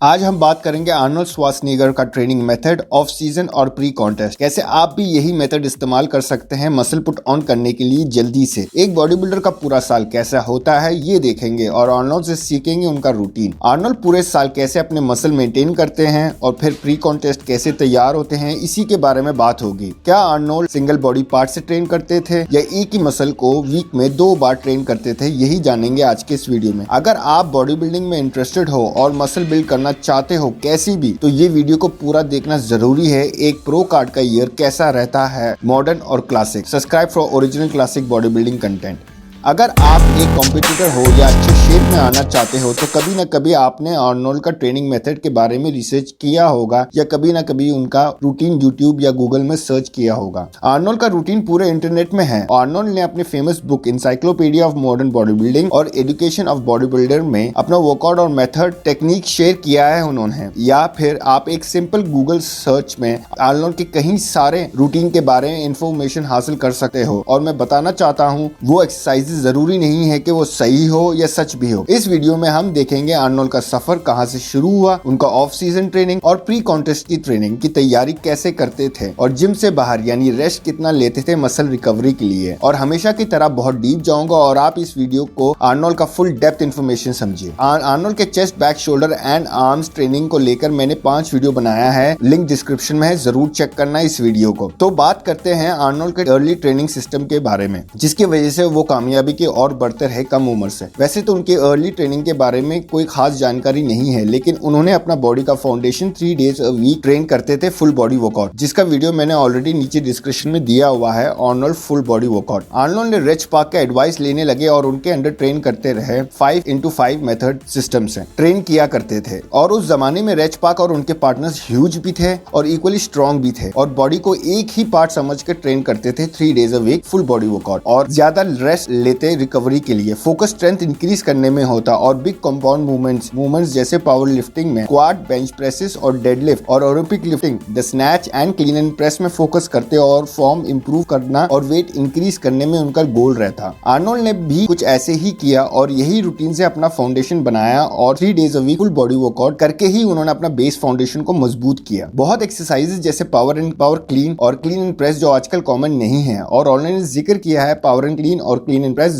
आज हम बात करेंगे आर्नोल्ड श्वार्ज़नेगर का ट्रेनिंग मेथड ऑफ सीजन और प्री कॉन्टेस्ट। कैसे आप भी यही मेथड इस्तेमाल कर सकते हैं मसल पुट ऑन करने के लिए जल्दी से। एक बॉडी बिल्डर का पूरा साल कैसा होता है ये देखेंगे और आर्नोल्ड से सीखेंगे उनका रूटीन। आर्नोल्ड पूरे साल कैसे अपने मसल मेंटेन करते हैं और फिर प्री कॉन्टेस्ट कैसे तैयार होते हैं, इसी के बारे में बात होगी। क्या आर्नोल्ड सिंगल बॉडी पार्ट से ट्रेन करते थे या एक ही मसल को वीक में 2 बार ट्रेन करते थे, यही जानेंगे आज के इस वीडियो में। अगर आप बॉडी बिल्डिंग में इंटरेस्टेड हो और मसल बिल्ड करना चाहते हो कैसी भी, तो ये वीडियो को पूरा देखना जरूरी है। एक प्रो कार्ड का ईयर कैसा रहता है, मॉडर्न और classic. Subscribe for original classic body building content. अगर आप एक कॉम्पिटिटर हो या अच्छे शेप में आना चाहते हो तो कभी ना कभी आपने आर्नोल्ड का ट्रेनिंग मेथड के बारे में रिसर्च किया होगा या कभी ना कभी उनका रूटीन यूट्यूब या गूगल में सर्च किया होगा। आर्नोल्ड का रूटीन पूरे इंटरनेट में है। आर्नोल्ड ने अपने famous book encyclopedia of modern body building और एजुकेशन ऑफ बॉडी बिल्डर में अपना वर्कआउट और मेथड टेक्निक शेयर किया है उन्होंने। या फिर आप एक सिंपल गूगल सर्च में आर्नोल्ड के कई सारे रूटीन के बारे में इंफॉर्मेशन हासिल कर सकते हो। और मैं बताना चाहता हूँ वो एक्सरसाइज जरूरी नहीं है कि वो सही हो या सच भी हो। इस वीडियो में हम देखेंगे आर्नोल्ड का सफर कहां से शुरू हुआ, उनका ऑफ सीजन ट्रेनिंग और प्री कॉन्टेस्ट की ट्रेनिंग की तैयारी कैसे करते थे और जिम से बाहर यानी रेस्ट कितना लेते थे मसल रिकवरी के लिए। और हमेशा की तरह बहुत डीप जाऊंगा और आप इस वीडियो को आर्नोल्ड का फुल डेप्थ इन्फॉर्मेशन समझिए। आर्नोल्ड के chest, back, shoulder and arms training को लेकर मैंने 5 वीडियो बनाया है, लिंक डिस्क्रिप्शन में है, जरूर चेक करना इस वीडियो को। तो बात करते हैं आर्नोल्ड के अर्ली ट्रेनिंग सिस्टम के बारे में, जिसकी वजह से वो कामयाबी के और बढ़ते रहे कम उम्र से। वैसे तो उनके अर्ली ट्रेनिंग के बारे में कोई खास जानकारी नहीं है, लेकिन उन्होंने अपना बॉडी का foundation 3 days a week train करते थे फुल बॉडी वर्कआउट, जिसका वीडियो मैंने ऑलरेडी नीचे डिस्क्रिप्शन में दिया हुआ है। Arnold full body workout. Arnold ने रिच पार्क का एडवाइस लेने लगे और उनके अंडर ट्रेन करते रहे। 5x5 मेथड सिस्टम से ट्रेन किया करते थे। और उस जमाने में रिच पार्क और उनके पार्टनर्स ह्यूज भी थे और इक्वली स्ट्रॉन्ग भी थे और बॉडी को एक ही पार्ट समझ कर ट्रेन करते थे 3 days a week full body workout. और ज्यादा रेस्ट लेते रिकवरी के लिए। फोकस स्ट्रेंथ इंक्रीज करने में होता और बिग कंपाउंड मूवमेंट्स जैसे पावर लिफ्टिंग में क्वाड, बेंच प्रेसेस और डेडलिफ्ट और Olympic lifting, the snatch and clean and press में फोकस करते और फॉर्म इंप्रूव करना और वेट इंक्रीज करने में उनका गोल रहता। आर्नोल्ड ने भी कुछ ऐसे ही किया और यही रूटीन से अपना फाउंडेशन बनाया और 3 days a week full body workout करके ही उन्होंने अपना बेस फाउंडेशन को मजबूत किया। बहुत एक्सरसाइजेज जैसे पावर क्लीन और क्लीन एंड प्रेस जो आजकल कॉमन नहीं है, और ऑनलाइन जिक्र किया है पावर एंड क्लीन और क्लीन एंड प्रेस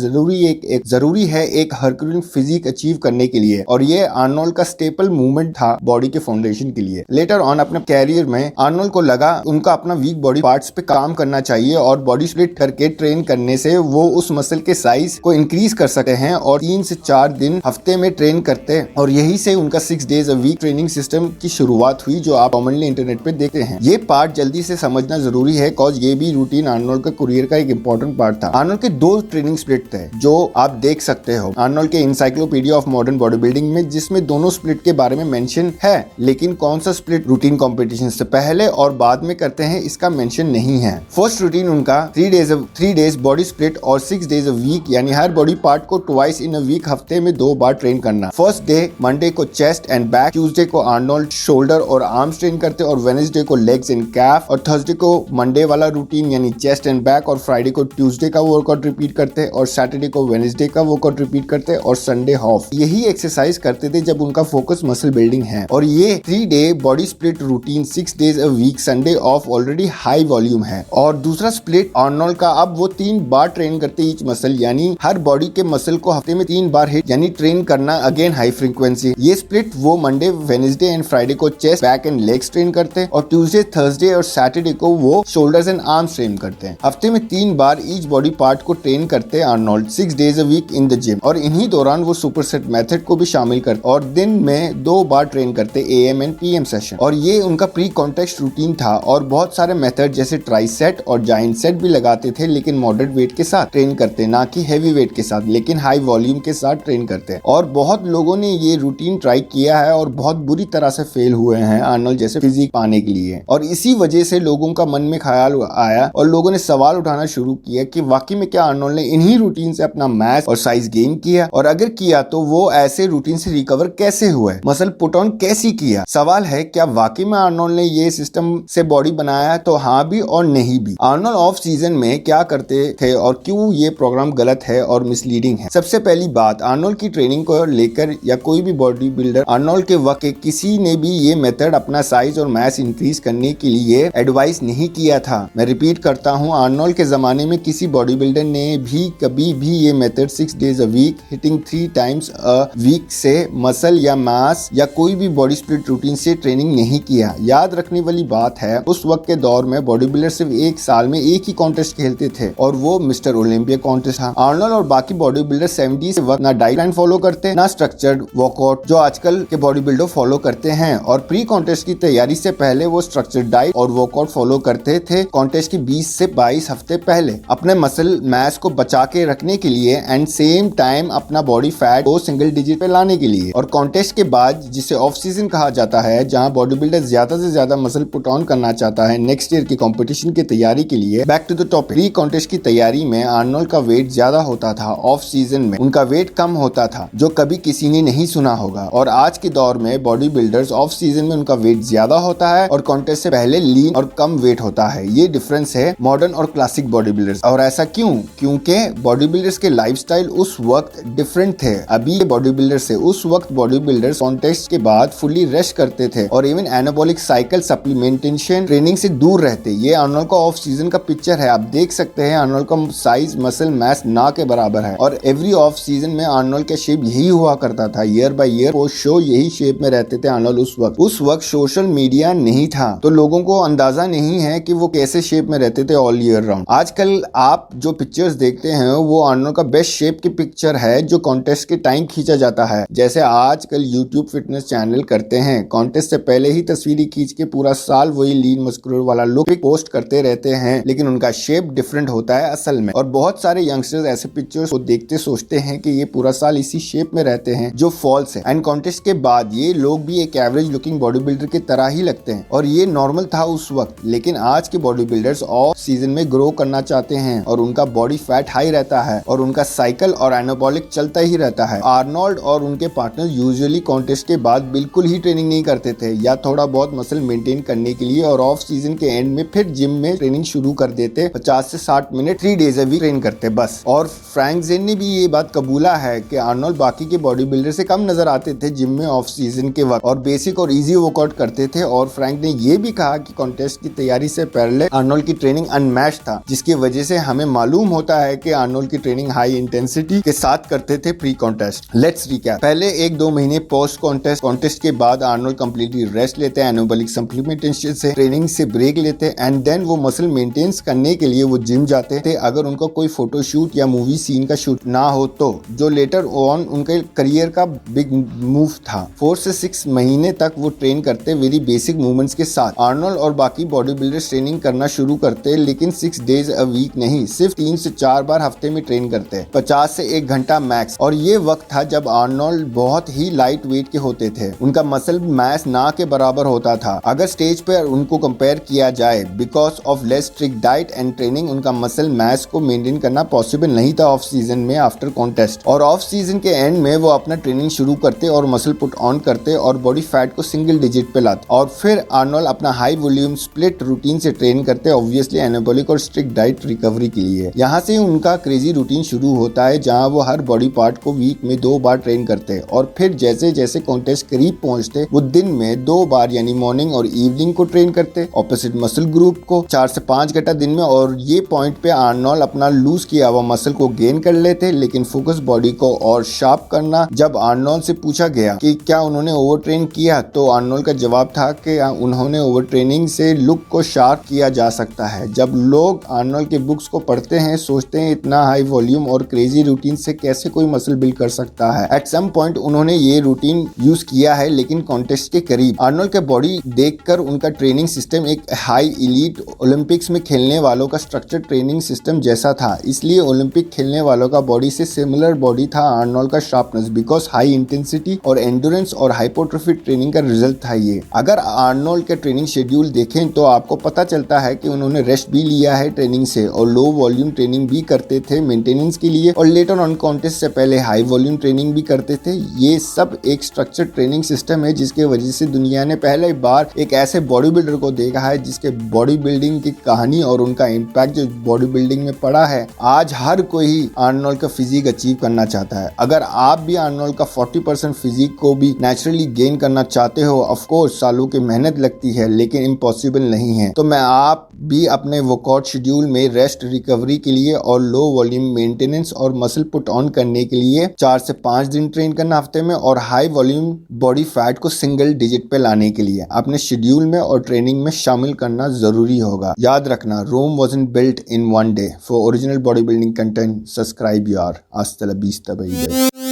जरूरी है एक हरक्यूलिन फिजिक अचीव करने के लिए। और ये आर्नोल्ड का स्टेपल मूवमेंट था बॉडी के फाउंडेशन के लिए। लेटर ऑन अपने कैरियर में आर्नोल्ड को लगा उनका अपना वीक बॉडी पार्ट्स पे काम करना चाहिए और बॉडी स्प्लिट करके ट्रेन करने से वो उस मसल के साइज को इंक्रीज कर सकते हैं और 3 से 4 दिन हफ्ते में ट्रेन करते। और यही से उनका 6 days a week training system की शुरुआत हुई, जो आप कॉमनली इंटरनेट पे देखते हैं। ये पार्ट जल्दी से समझना जरूरी है, कॉज ये भी रूटीन आर्नोल्ड का करियर का एक इंपॉर्टेंट पार्ट था। आर्नोल्ड के 2 ट्रेनिंग स्प्लिट थे जो आप देख सकते हो आर्नोल्ड के encyclopedia of modern body building में, जिसमें दोनों स्प्लिट के बारे में मेंशन है, लेकिन कौन सा स्प्लिट रूटीन कंपटीशन से पहले और बाद में करते हैं इसका मेंशन नहीं है। फर्स्ट रूटीन उनका 3 डेज बॉडी स्प्लिट और 6 डेज अ वीक, यानी हर बॉडी पार्ट को ट्वाइस इन अ वीक हफ्ते में 2 बार ट्रेन करना। फर्स्ट डे मंडे को चेस्ट एंड बैक, ट्यूसडे को आर्नोल्ड शोल्डर और आर्म्स ट्रेन करते और वेडनेसडे को लेग्स एंड कैफ, और थर्सडे को मंडे वाला रूटीन यानी चेस्ट एंड बैक, और फ्राइडे को ट्यूसडे का वर्कआउट रिपीट करते और सैटरडे को वेडनेसडे का वर्कआउट रिपीट करते और संडे ऑफ। यही एक्सरसाइज करते थे जब उनका फोकस मसल बिल्डिंग है। और ये 3 day body split routine 6 days a week Sunday off already high volume है। और दूसरा स्प्लिट आर्नोल्ड का, अब वो 3 बार ट्रेन करते ईच मसल, यानी हर बॉडी के मसल को हफ्ते में 3 बार हिट यानी ट्रेन करना, अगेन हाई फ्रीक्वेंसी। ये स्प्लिट वो मंडे, वेडनेसडे एंड फ्राइडे को chest, back and legs train करते और ट्यूसडे, थर्सडे और सैटरडे को वो शोल्डर्स एंड आर्म्स ट्रेन करते हैं। हफ्ते में 3 बार ईच बॉडी पार्ट को ट्रेन करते Arnold 6 days a week in the gym. और इन्हीं दौरान वो सुपरसेट मेथड को भी शामिल करते और दिन में 2 बार ट्रेन करते, AM एंड PM सेशन। और ये उनका प्री कॉन्टेस्ट रूटीन था और बहुत सारे मेथड जैसे ट्राई सेट और जाइंट सेट भी लगाते थे, लेकिन मॉडरेट वेट के साथ ट्रेन करते, ना कि हैवी वेट के साथ, लेकिन हाई वॉल्यूम के साथ ट्रेन करते। और बहुत लोगों ने ये रूटीन ट्राई किया है और बहुत बुरी तरह से फेल हुए हैं आर्नोल्ड जैसे फिजिक पाने के लिए। और इसी वजह से लोगों का मन में ख्याल आया और लोगों ने सवाल उठाना शुरू किया कि वाकई में क्या आर्नोल्ड ने इन्हीं इन्हीं रूटीन से अपना मास और साइज गेन किया, और अगर किया तो वो ऐसे रूटीन से रिकवर कैसे हुए, मसल पुट ऑन कैसे किया। सवाल है क्या वाकई में आर्नोल्ड ने ये सिस्टम से बॉडी बनाया, तो हाँ भी और नहीं भी। आर्नोल्ड ऑफ सीजन में क्या करते थे और क्यों ये प्रोग्राम गलत है और मिसलीडिंग है। सबसे पहली बात, आर्नोल्ड की ट्रेनिंग को लेकर या कोई भी बॉडी बिल्डर आर्नोल्ड के वक्त किसी ने भी ये मेथड अपना साइज और मास इंक्रीज करने के लिए एडवाइस नहीं किया था। मैं रिपीट करता हूँ, आर्नोल्ड के जमाने में किसी बॉडी बिल्डर ने भी कभी भी ये method 6 days a week hitting 3 times a week से मसल या मास या कोई भी बॉडी स्प्लिट रूटीन से ट्रेनिंग नहीं किया। याद रखने वाली बात है, उस वक्त के दौर में बॉडी बिल्डर सिर्फ एक साल में एक ही कॉन्टेस्ट खेलते थे और वो मिस्टर ओलंपिया कॉन्टेस्ट था। आर्नोल्ड और बाकी बॉडी बिल्डर 70 से वक्त ना डाइट प्लान फॉलो करते ना स्ट्रक्चर्ड वर्कआउट जो आजकल के बॉडी बिल्डर फॉलो करते हैं, और प्री कॉन्टेस्ट की तैयारी से पहले वो स्ट्रक्चर्ड डाइट और वर्कआउट फॉलो करते थे कॉन्टेस्ट की 20 से 22 हफ्ते पहले, अपने मसल मास को बचा के रखने के लिए एंड सेम टाइम अपना बॉडी फैट को सिंगल डिजिट पे लाने के लिए। और कॉन्टेस्ट के बाद, जिसे ऑफ सीजन कहा जाता है, जहां बॉडी बिल्डर ज्यादा से ज्यादा मसल पुट ऑन करना चाहता है नेक्स्ट ईयर की कंपटीशन की तैयारी के लिए। Back to the topic, pre contest की तैयारी में आर्नोल्ड का वेट ज्यादा होता था, ऑफ सीजन में उनका वेट कम होता था, जो कभी किसी ने नहीं सुना होगा। और आज के दौर में बॉडी बिल्डर्स ऑफ सीजन में उनका वेट ज्यादा होता है और कॉन्टेस्ट से पहले लीन और कम वेट होता है। ये डिफरेंस है मॉडर्न और क्लासिक बॉडी बिल्डर्स। और ऐसा क्यों? क्योंकि बॉडी बिल्डर्स के लाइफस्टाइल उस वक्त डिफरेंट थे। अभी बॉडी बिल्डर से उस वक्त बॉडी बिल्डर्स कॉन्टेस्ट के बाद फुली रेस्ट करते थे और even anabolic cycle supplementation training से दूर रहते। ये आर्नोल्ड का ऑफ सीजन का पिक्चर है, आप देख सकते हैं। आर्नोल्ड का साइज मसल मास ना के बराबर है और एवरी ऑफ सीजन में आर्नोल्ड का शेप यही हुआ करता था। Year by year post show यही शेप में रहते थे आर्नोल्ड। उस वक्त सोशल मीडिया नहीं था, तो लोगों को अंदाजा नहीं है कि वो कैसे शेप में रहते थे ऑल ईयर राउंड। आजकल आप जो पिक्चर्स देखते हैं वो आर्नोल्ड का बेस्ट शेप की पिक्चर है जो कॉन्टेस्ट के टाइम खींचा जाता है, जैसे आजकल यूट्यूब फिटनेस चैनल करते हैं। कॉन्टेस्ट से पहले ही तस्वीरें खींच के पूरा साल वही लीन मस्कुलर वाला लुक पोस्ट करते रहते हैं, लेकिन उनका शेप डिफरेंट होता है असल में। और बहुत सारे यंगस्टर्स ऐसे पिक्चर्स को देखते सोचते हैं कि ये पूरा साल इसी शेप में रहते हैं, जो फॉल्स है। एंड कॉन्टेस्ट के बाद ये लोग भी एक एवरेज लुकिंग बॉडी बिल्डर की तरह ही लगते हैं और ये नॉर्मल था उस वक्त। लेकिन आज के बॉडी बिल्डर्स ऑफ सीजन में ग्रो करना चाहते हैं और उनका बॉडी फैट हाई रहता है और उनका साइकिल और एनाबॉलिक चलता ही रहता है। आर्नोल्ड और उनके पार्टनर यूजुअली कॉन्टेस्ट के बाद बिल्कुल ही ट्रेनिंग नहीं करते थे या थोड़ा बहुत मसल मेंटेन करने के लिए, और ऑफ सीजन के एंड में फिर जिम में ट्रेनिंग शुरू कर देते। 50 से 60 minute 3 days a week train करते बस। और फ्रैंक ज़ेन ने भी ये बात कबूला है कि आर्नोल्ड बाकी के बॉडी बिल्डर से कम नजर आते थे जिम में ऑफ सीजन के वक्त और बेसिक और इजी वर्कआउट करते थे। और फ्रैंक ने ये भी कहा कि कॉन्टेस्ट की तैयारी से पहले आर्नोल्ड की ट्रेनिंग अनमैच था, जिसकी वजह से हमें मालूम होता है कि आर्नोल्ड की ट्रेनिंग हाई इंटेंसिटी के साथ करते थे प्री कॉन्टेस्ट। लेट्स रिकैप, पहले 1-2 महीने पोस्ट कॉन्टेस्ट के बाद आर्नोल्ड कंप्लीटली रेस्ट लेते हैं, एनाबॉलिक सप्लीमेंटेशन से ट्रेनिंग से ब्रेक लेते एंड देन वो मसल मेंटेन करने के लिए वो जिम जाते थे। अगर उनका कोई फोटोशूट या मूवी सीन का शूट ना हो तो, जो लेटर ऑन उनके करियर का बिग मूव था। 4 से 6 महीने तक वो ट्रेन करते वेरी बेसिक मूवमेंट्स के साथ। आर्नोल्ड और बाकी बॉडी बिल्डर्स ट्रेनिंग करना शुरू करते, लेकिन 6 days a week नहीं, सिर्फ 3 से 4 बार हफ्ते में ट्रेन करते, 50 से 1 घंटा मैक्स। और ये वक्त था जब आर्नोल्ड बहुत ही लाइट वेट के होते थे, उनका मसल मास ना के बराबर होता था। अगर स्टेज पर उनको कंपेयर किया जाए, because of less strict diet and training उनका मसल मास को मेंटेन करना पॉसिबल नहीं था ऑफ सीजन में आफ्टर कॉन्टेस्ट। और ऑफ सीजन के एंड में वो अपना ट्रेनिंग शुरू करते और मसल पुट ऑन करते और बॉडी फैट को सिंगल डिजिट पे लाते। और फिर आर्नोल्ड अपना हाई वॉल्यूम स्प्लिट रूटीन से ट्रेन करते, ऑब्वियसली एनाबॉलिक और स्ट्रिक्ट डाइट रिकवरी के लिए। यहाँ से उनका क्रेजी रूटीन शुरू होता है, जहाँ वो हर बॉडी पार्ट को वीक में 2 बार ट्रेन करते और फिर जैसे जैसे कॉन्टेस्ट करीब पहुंचते वो दिन में 2 बार यानी मॉर्निंग और इवनिंग को ट्रेन करते ऑपोजिट मसल ग्रुप को 4 से 5 घंटा दिन में। और ये पॉइंट पे आर्नोल्ड अपना लूज किया हुआ मसल को गेन कर लेते, लेकिन फोकस बॉडी को और शार्प करना। जब आर्नोल्ड से पूछा गया कि क्या उन्होंने ओवर ट्रेन किया, तो आर्नोल्ड का जवाब था कि उन्होंने ओवर ट्रेनिंग से लुक को शार्प किया जा सकता है। जब लोग आर्नोल्ड के बुक्स को पढ़ते हैं, सोचते हैं इतना हाई वॉल्यूम और क्रेजी रूटीन से कैसे कोई मसल बिल्ड कर सकता है। एट सम पॉइंट उन्होंने ये रूटीन यूज किया है, लेकिन कॉन्टेस्ट के करीब। आर्नोल्ड के बॉडी देखकर उनका ट्रेनिंग सिस्टम एक हाई एलीट ओलंपिक्स में खेलने वालों का स्ट्रक्चर ट्रेनिंग सिस्टम जैसा था, इसलिए ओलंपिक खेलने वालों का बॉडी से सिमिलर बॉडी था आर्नोल्ड का शार्पनेस, बिकॉज हाई इंटेंसिटी और एंडोरेंस और हाइपोट्रोफी ट्रेनिंग का रिजल्ट था ये। अगर आर्नोल्ड के ट्रेनिंग शेड्यूल देखें तो आपको पता चलता है कि उन्होंने रेस्ट भी लिया है ट्रेनिंग से और लो वॉल्यूम ट्रेनिंग भी करते थे मेंटेनेंस के लिए और लेटर ऑन कॉन्टेस्ट से पहले हाई वॉल्यूम ट्रेनिंग भी करते थे। ये सब एक स्ट्रक्चर्ड ट्रेनिंग सिस्टम है जिसके वजह से दुनिया ने पहले बार एक ऐसे बॉडी बिल्डर को देखा है जिसके बॉडी बिल्डिंग की कहानी और उनका इम्पैक्ट जो बॉडी बिल्डिंग में पड़ा है। आज हर कोई आर्नोल्ड का फिजिक अचीव करना चाहता है। अगर आप भी आर्नोल्ड का 40% फिजिक को भी नेचुरली गेन करना चाहते हो, ऑफ कोर्स सालों की मेहनत लगती है लेकिन इम्पॉसिबल नहीं है। तो मैं आप भी अपने वर्कआउट शेड्यूल में रेस्ट रिकवरी के लिए और लो वॉल्यूम मेंटेनेंस और मसल पुट ऑन करने के लिए 4 से 5 दिन ट्रेन करना हफ्ते में और हाई वॉल्यूम बॉडी फैट को सिंगल डिजिट पे लाने के लिए अपने शेड्यूल में और ट्रेनिंग में शामिल करना जरूरी होगा। याद रखना, रोम wasn't built in one day. For original bodybuilding content, subscribe यार। hasta la vista baby।